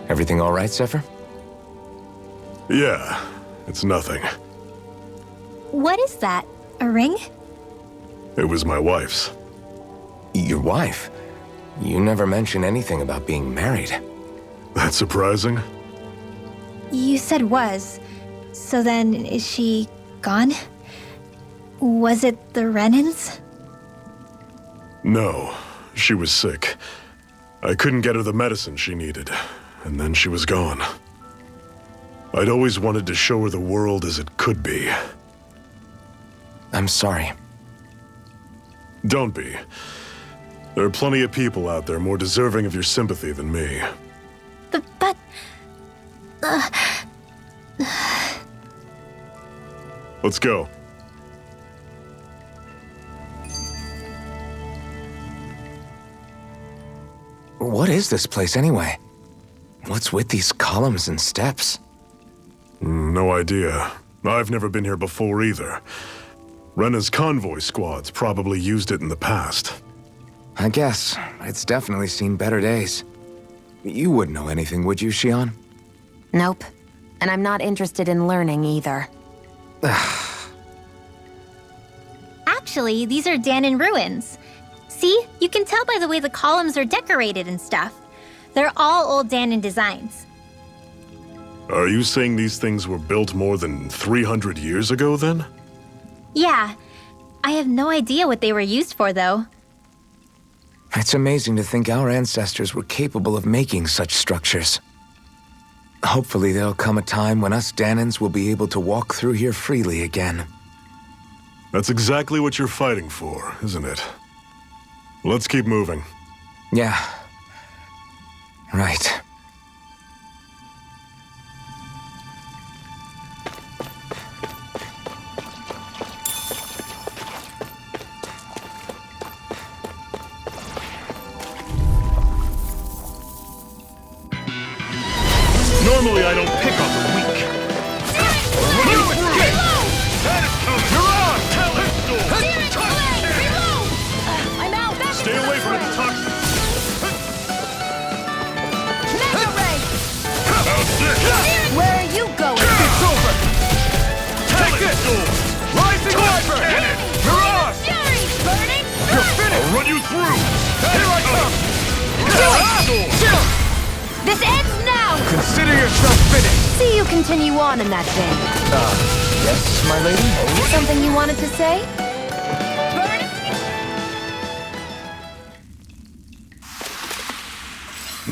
Speaker 1: Everything all right, Zephyr?
Speaker 2: Yeah, it's nothing.
Speaker 9: What is that? A ring?
Speaker 2: It was my wife's.
Speaker 1: Your wife? You never mentioned anything about being married.
Speaker 2: That's surprising?
Speaker 9: You said was. So then, is she gone? Was it the Renans?
Speaker 2: No, she was sick. I couldn't get her the medicine she needed, and then she was gone. I'd always wanted to show her the world as it could be.
Speaker 1: I'm sorry.
Speaker 2: Don't be. There are plenty of people out there more deserving of your sympathy than me.
Speaker 9: But...
Speaker 2: Let's go.
Speaker 1: What is this place anyway? What's with these columns and steps?
Speaker 2: No idea. I've never been here before either. Rena's convoy squads probably used it in the past.
Speaker 1: I guess. It's definitely seen better days. You wouldn't know anything, would you, Shionne?
Speaker 3: Nope. And I'm not interested in learning either.
Speaker 9: Actually, these are Dahnan ruins. See? You can tell by the way the columns are decorated and stuff. They're all old Dahnan designs.
Speaker 2: Are you saying these things were built more than 300 years ago, then?
Speaker 9: Yeah. I have no idea what they were used for, though.
Speaker 1: It's amazing to think our ancestors were capable of making such structures. Hopefully there'll come a time when us Dahnans will be able to walk through here freely again.
Speaker 2: That's exactly what you're fighting for, isn't it? Let's keep moving.
Speaker 1: Yeah. Right.
Speaker 2: Normally I don't pick on the weak.
Speaker 3: I'm out!
Speaker 2: Stay away from its toxins.
Speaker 3: Where are you going?
Speaker 6: It's over! Take this! Rising Wyvern! Mirage!
Speaker 3: Burning!
Speaker 6: You're finished!
Speaker 2: I'll run you through!
Speaker 6: Here I come!
Speaker 3: Chill! This ends now!
Speaker 6: Consider yourself finished!
Speaker 3: See you continue on in that vein.
Speaker 1: Yes, my lady?
Speaker 3: Something you wanted to say?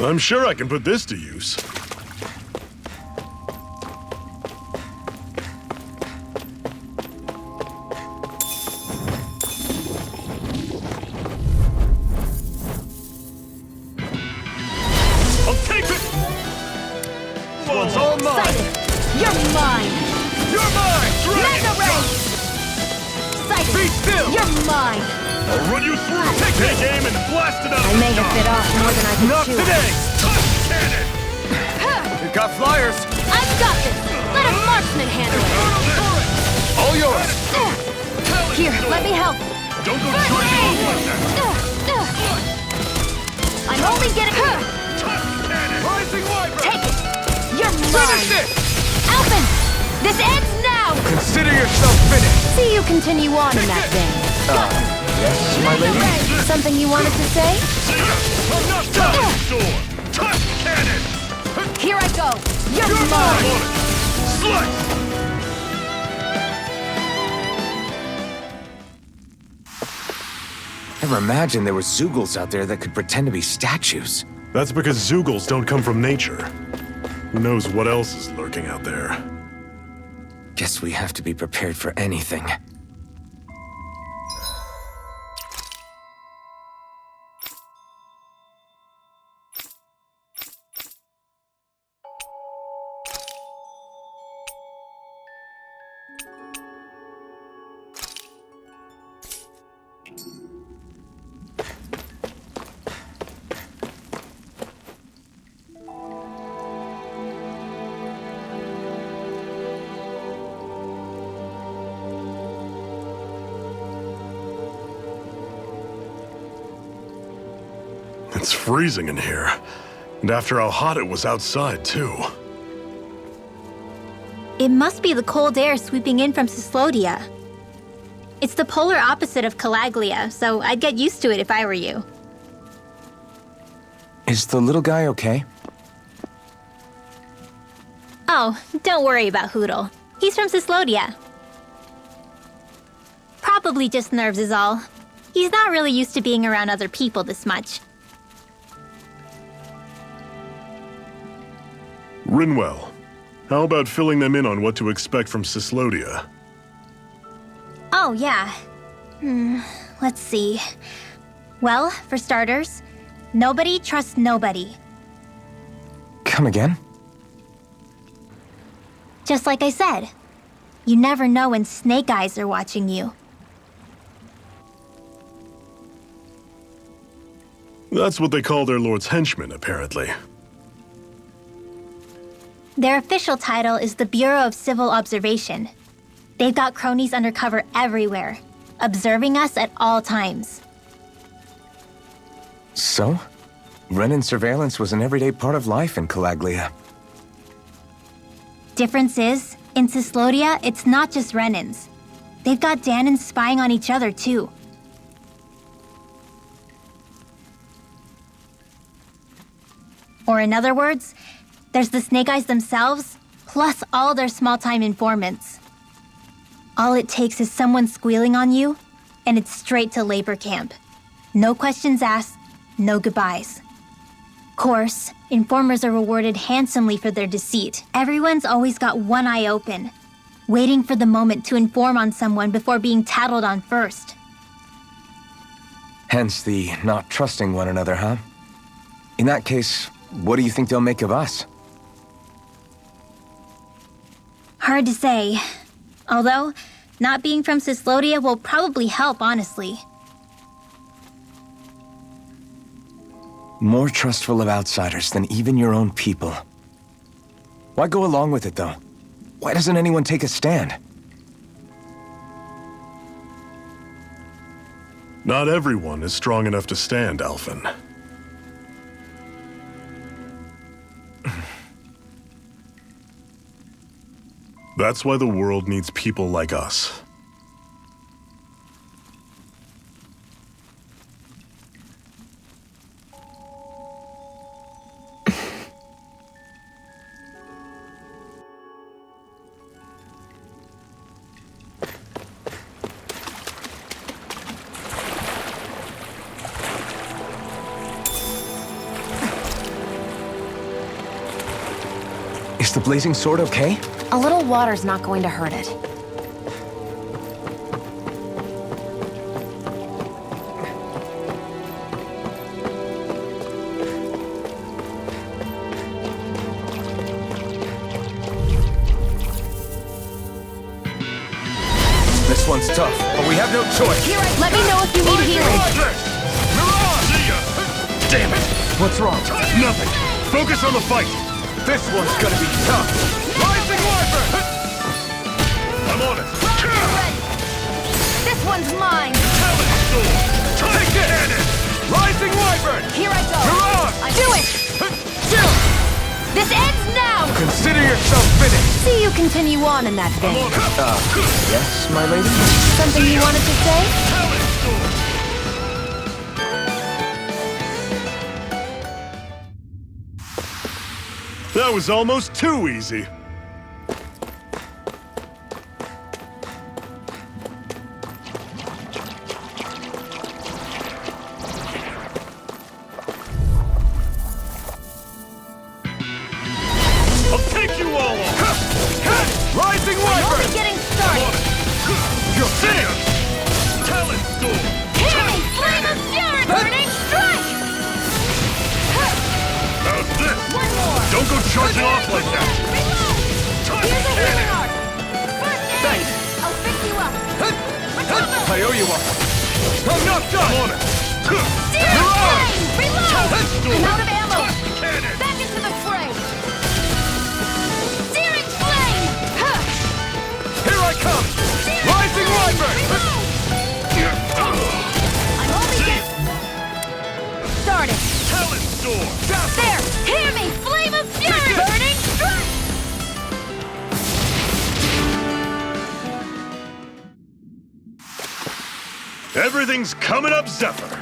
Speaker 2: I'm sure I can put this to use. I'll take it!
Speaker 6: This one's all mine!
Speaker 3: Excited! You're mine!
Speaker 6: You're mine!
Speaker 3: Mega Ray! Excited!
Speaker 6: Be still!
Speaker 3: You're mine!
Speaker 2: I'll run you through! Take aim and blast it out
Speaker 3: I
Speaker 2: of
Speaker 3: may
Speaker 2: the
Speaker 3: have bit off more than I could
Speaker 6: Not
Speaker 3: chew.
Speaker 6: today!
Speaker 2: Touch cannon!
Speaker 6: You got flyers!
Speaker 3: I've got this! Let a marksman handle it!
Speaker 6: All yours!
Speaker 3: Here, let me help!
Speaker 2: Don't go charging off like that!
Speaker 3: I'm only getting...
Speaker 2: Touch cannon!
Speaker 6: Rising Wyvern!
Speaker 3: Take it! You're
Speaker 6: Finish
Speaker 3: mine!
Speaker 6: it!
Speaker 3: Alphen! This ends now!
Speaker 6: Consider yourself finished!
Speaker 3: See you continue on in that vein.
Speaker 1: Yes, my lady?
Speaker 3: Something you wanted to say?
Speaker 2: See ya! I'm not done! Door! Touch cannon!
Speaker 3: Here I go! You're
Speaker 2: On
Speaker 3: mine!
Speaker 2: it! Slice!
Speaker 1: Never imagined there were Zeugles out there that could pretend to be statues.
Speaker 2: That's because Zeugles don't come from nature. Who knows what else is lurking out there?
Speaker 1: Guess we have to be prepared for anything.
Speaker 2: It's freezing in here. And after how hot it was outside, too.
Speaker 9: It must be the cold air sweeping in from Cyslodia. It's the polar opposite of Calaglia, so I'd get used to it if I were you.
Speaker 1: Is the little guy okay?
Speaker 9: Oh, don't worry about Hootle. He's from Cyslodia. Probably just nerves is all. He's not really used to being around other people this much.
Speaker 2: Rinwell, how about filling them in on what to expect from Cyslodia?
Speaker 9: Oh, yeah. Let's see. Well, for starters, nobody trusts nobody.
Speaker 1: Come again?
Speaker 9: Just like I said, you never know when snake eyes are watching you.
Speaker 2: That's what they call their lord's henchmen, apparently.
Speaker 9: Their official title is the Bureau of Civil Observation. They've got cronies undercover everywhere, observing us at all times.
Speaker 1: So? Renan surveillance was an everyday part of life in Calaglia.
Speaker 9: Difference is, in Cyslodia, it's not just Renans. They've got Dahnans spying on each other, too. Or in other words, there's the Snake Eyes themselves, plus all their small-time informants. All it takes is someone squealing on you, and it's straight to labor camp. No questions asked, no goodbyes. Of course, informers are rewarded handsomely for their deceit. Everyone's always got one eye open, waiting for the moment to inform on someone before being tattled on first.
Speaker 1: Hence the not trusting one another, huh? In that case, what do you think they'll make of us?
Speaker 9: Hard to say. Although, not being from Cyslodia will probably help, honestly.
Speaker 1: More trustful of outsiders than even your own people. Why go along with it, though? Why doesn't anyone take a stand?
Speaker 2: Not everyone is strong enough to stand, Alphen. That's why the world needs people like us.
Speaker 1: Is the blazing sword okay?
Speaker 3: A little water's not going to hurt it.
Speaker 1: This one's tough, but we have no choice.
Speaker 3: Let me know if you need healing.
Speaker 2: Damn it!
Speaker 1: What's wrong?
Speaker 2: Nothing! Focus on the fight!
Speaker 1: This one's gonna be tough.
Speaker 6: Rising Wyvern!
Speaker 2: I'm on it!
Speaker 3: This one's mine.
Speaker 6: Take it! Rising Wyvern!
Speaker 3: Here I go.
Speaker 6: Mirage!
Speaker 3: Do it. This ends now.
Speaker 1: Consider yourself finished.
Speaker 3: See you continue on in that vein.
Speaker 1: Yes, my lady?
Speaker 3: Something you wanted to say?
Speaker 2: That was almost too easy. I'll take you all on!
Speaker 6: Rising Wyvern!
Speaker 3: Only getting started.
Speaker 2: You'll see it! Talent Storm!
Speaker 3: Hear me, flame of fury, burning strike.
Speaker 2: How's this?
Speaker 3: One more.
Speaker 2: Don't go charging off like that!
Speaker 3: Here's a healing arc. First aid. I'll fix you up.
Speaker 1: I owe you one.
Speaker 6: I'm not
Speaker 2: I'm
Speaker 6: done!
Speaker 2: on it!
Speaker 3: Searing flame. Reload. I'm out of ammo.
Speaker 2: Cannon!
Speaker 3: Back into the fray. Searing flame.
Speaker 6: Here I come! Rising Wyvern!
Speaker 3: I'm only getting started.
Speaker 2: Talent Storm!
Speaker 3: There. Hear me, flame of fury, burning strike.
Speaker 2: Everything's coming up, Zephyr!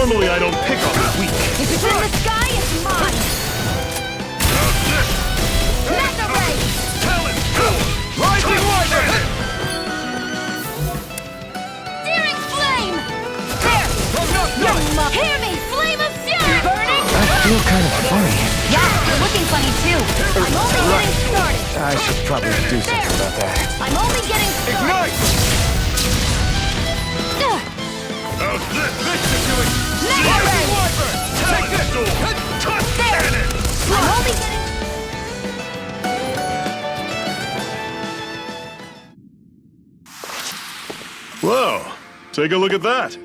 Speaker 2: Normally I don't pick on the weak.
Speaker 9: If it's in the sky, it's mine! Mega Ray!
Speaker 6: Rising Wyvern!
Speaker 9: Searing Flame! Hear me! Flame of Fury! Burning!
Speaker 1: I feel kind of funny.
Speaker 9: Yeah, you're looking funny too. I'm only getting started.
Speaker 1: I should probably do something about that.
Speaker 9: I'm only getting started.
Speaker 6: Ignite!
Speaker 2: How's this?
Speaker 6: This should do it!
Speaker 9: Mega Ray!
Speaker 6: Wyvern! Take this!
Speaker 2: Cannon!
Speaker 9: I'm only getting...
Speaker 2: Whoa, take a look at that.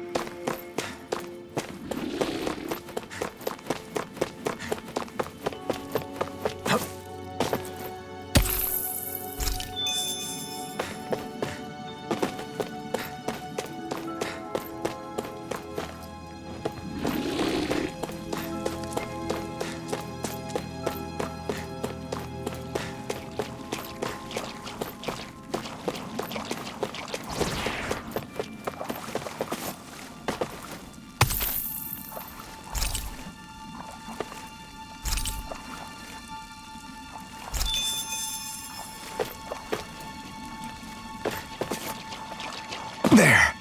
Speaker 1: There.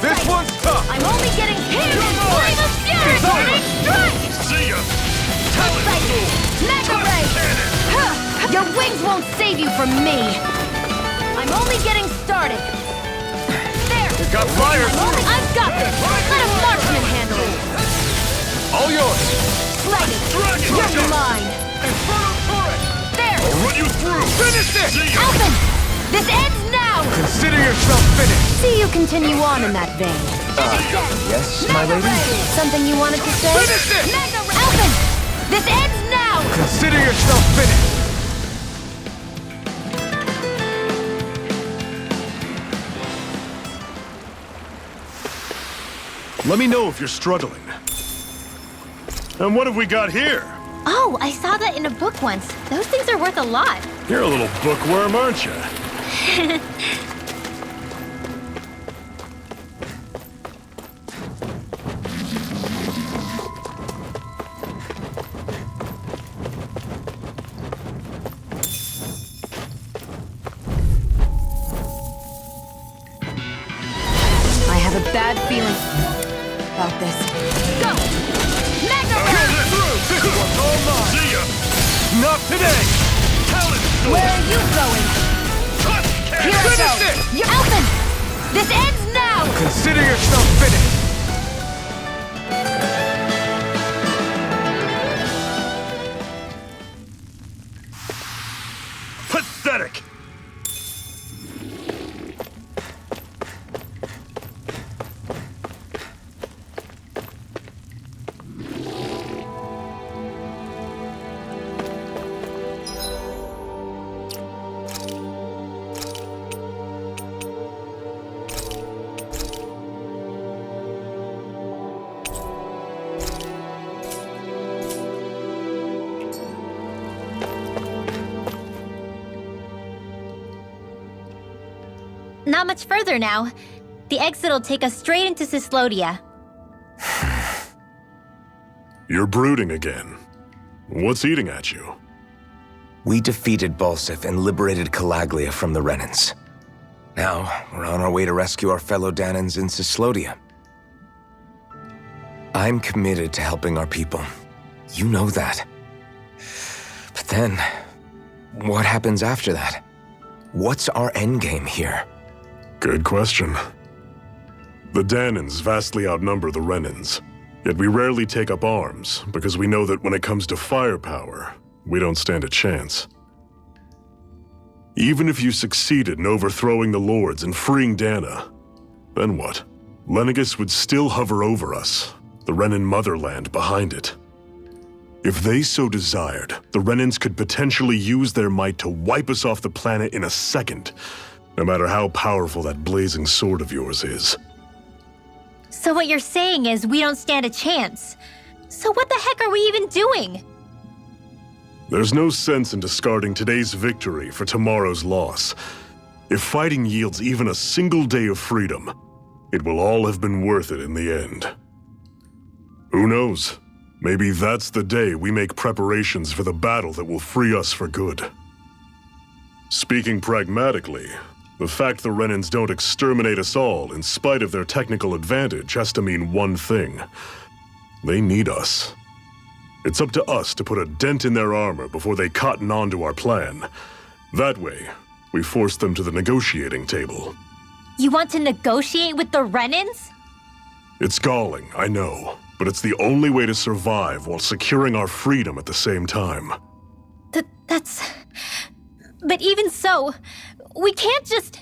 Speaker 6: This one's tough!
Speaker 9: I'm only getting hit! Flame of Fury! Burning Strike!
Speaker 2: See ya!
Speaker 9: Mega Ray! Huh. Your wings won't save you from me! I'm only getting started! There!
Speaker 6: You've got fire!
Speaker 9: I've got this! Let a marksman handle it!
Speaker 6: All yours!
Speaker 9: Slighted! You're mine!
Speaker 6: Inferno turret!
Speaker 9: There!
Speaker 2: I'll run you through!
Speaker 6: Finish this!
Speaker 2: See ya!
Speaker 9: Alphen! This ends now!
Speaker 6: Consider yourself finished!
Speaker 3: See you continue on in that vein.
Speaker 1: Yes, my
Speaker 9: Mega
Speaker 1: lady?
Speaker 9: Ray! Something you wanted to say?
Speaker 6: Finish this!
Speaker 9: Mega Ray! Alphen! This ends now!
Speaker 6: Consider yourself finished!
Speaker 2: Let me know if you're struggling. And what have we got here?
Speaker 9: Oh, I saw that in a book once. Those things are worth a lot.
Speaker 2: You're a little bookworm, aren't you?
Speaker 3: I have a bad feeling about this.
Speaker 9: Go! Mega Ray!
Speaker 6: This one's all mine!
Speaker 2: See ya!
Speaker 6: Not today!
Speaker 9: Where are you going? Here I go!
Speaker 6: Finish it!
Speaker 9: You're Alphen! This ends now!
Speaker 6: Consider yourself finished!
Speaker 2: Pathetic!
Speaker 9: Not much further now. The exit'll take us straight into Cyslodia.
Speaker 2: You're brooding again. What's eating at you?
Speaker 1: We defeated Balseph and liberated Calaglia from the Renans. Now, we're on our way to rescue our fellow Dahnans in Cyslodia. I'm committed to helping our people. You know that. But then, what happens after that? What's our endgame here?
Speaker 2: Good question. The Dahnans vastly outnumber the Renans, yet we rarely take up arms because we know that when it comes to firepower, we don't stand a chance. Even if you succeeded in overthrowing the Lords and freeing Dahna, Then what? Lenegis would still hover over us, the Renan motherland behind it. If they so desired, the Renans could potentially use their might to wipe us off the planet in a second, no matter how powerful that blazing sword of yours is.
Speaker 9: So what you're saying is we don't stand a chance. So what the heck are we even doing?
Speaker 2: There's no sense in discarding today's victory for tomorrow's loss. If fighting yields even a single day of freedom, it will all have been worth it in the end. Who knows? Maybe that's the day we make preparations for the battle that will free us for good. Speaking pragmatically, the fact the Renans don't exterminate us all in spite of their technical advantage has to mean one thing. They need us. It's up to us to put a dent in their armor before they cotton on to our plan. That way, we force them to the negotiating table.
Speaker 9: You want to negotiate with the Renans?
Speaker 2: It's galling, I know, but it's the only way to survive while securing our freedom at the same time.
Speaker 9: That's... But even so, we can't just...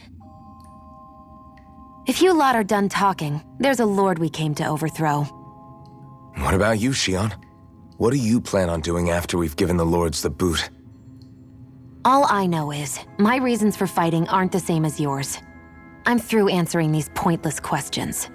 Speaker 3: If you lot are done talking, there's a lord we came to overthrow.
Speaker 1: What about you, Shionne? What do you plan on doing after we've given the lords the boot?
Speaker 3: All I know is, my reasons for fighting aren't the same as yours. I'm through answering these pointless questions.